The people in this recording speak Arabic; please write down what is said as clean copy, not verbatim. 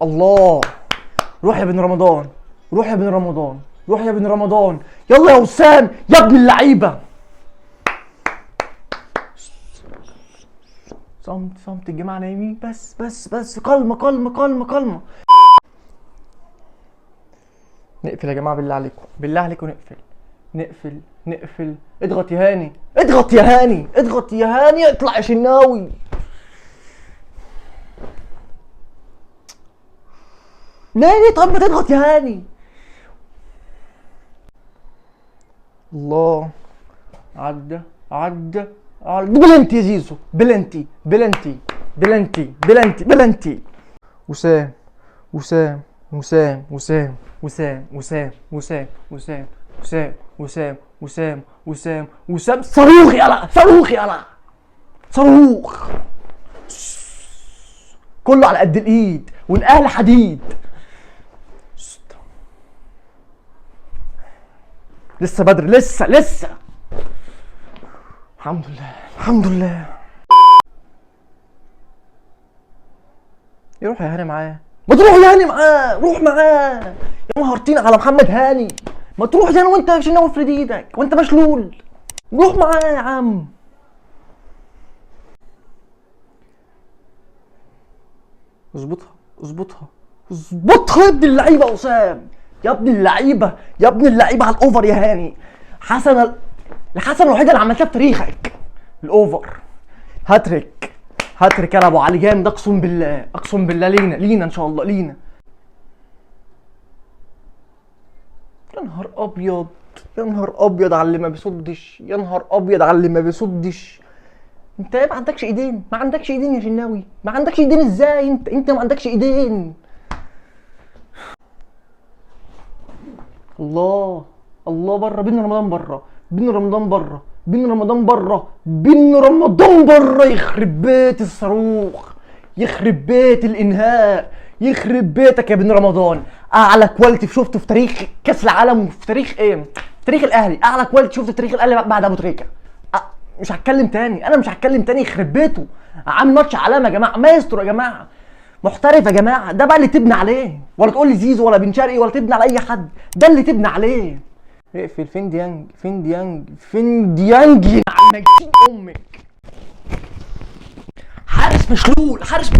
الله. روح يا ابن رمضان، روح يا ابن رمضان، روح يا ابن رمضان، يلا يا وسام يا ابن اللعيبه. صمت صمت، الجماعه نايمين، بس كلمه كلمه كلمه كلمه. نقفل يا جماعه بالله عليكم، بالله عليكم نقفل نقفل نقفل. اضغط يا هاني، اضغط يا هاني، اضغط يا هاني، اطلع يا شناوي. ليه طب ما تضغط يا هاني. الله. عدى عدى عدى. بلنتي يا زيزو، بلنتي بلنتي بلنتي بلنتي بلنتي. وسام وسام وسام وسام وسام وسام وسام وسام وسام وسام وسام وسام وسام. صاروخ يلا، صاروخ يلا، صاروخ. كله على قد الايد والاهل حديد. لسه بدري، لسه. الحمد لله الحمد لله. يروح يا هاني معاه، ما تروح يا هاني معاه، روح معاه. يا نهار طين على محمد هاني، ما تروح زي وانت مش ناوي افرد ايدك وانت مشلول. روح معاه يا عم. اظبطها اظبطها اظبطها يا ابن اللعيبه يا وسام، يا ابن اللعيبه يا ابن اللعيبه. على الاوفر يا هاني. الحسنه الوحيده اللي عملتها في تاريخك الاوفر. هاتريك هاتريك يا ابو علي جامد، اقسم بالله اقسم بالله. لينا ان شاء الله، لينا. يا نهار ابيض، يا نهار ابيض على اللي ما بيصدش، يا نهار ابيض على اللي ما بيصدش. انت ما عندكش ايدين، ما عندكش ايدين يا شناوي، ما عندكش ايدين ازاي؟ انت ما عندكش ايدين. الله الله. بره بين رمضان، بره بين رمضان، بره بين رمضان، بره بين رمضان، بره. يخرب بيت الصاروخ، يخرب بيت الانهاء، يخرب بيتك يا بن رمضان. اعلى كواليتي شفته في تاريخ كاس العالم وفي تاريخ ايه؟ في تاريخ الاهلي. اعلى كواليتي شفته في تاريخ الاهلي بعد ابو تريكه. مش هتكلم تاني، انا مش هتكلم تاني. يخرب بيته. عامل ماتش علامه يا جماعه، مايسترو يا جماعه، محترف يا جماعه. ده بقى اللي تبني عليه، ولا تقول لي زيزو ولا بن شرقي ولا تبني على اي حد. ده اللي تبني عليه. اقفل. فين ديانج، فين ديانج، فين ديانج يا عم امك. حارس مشلول، حارس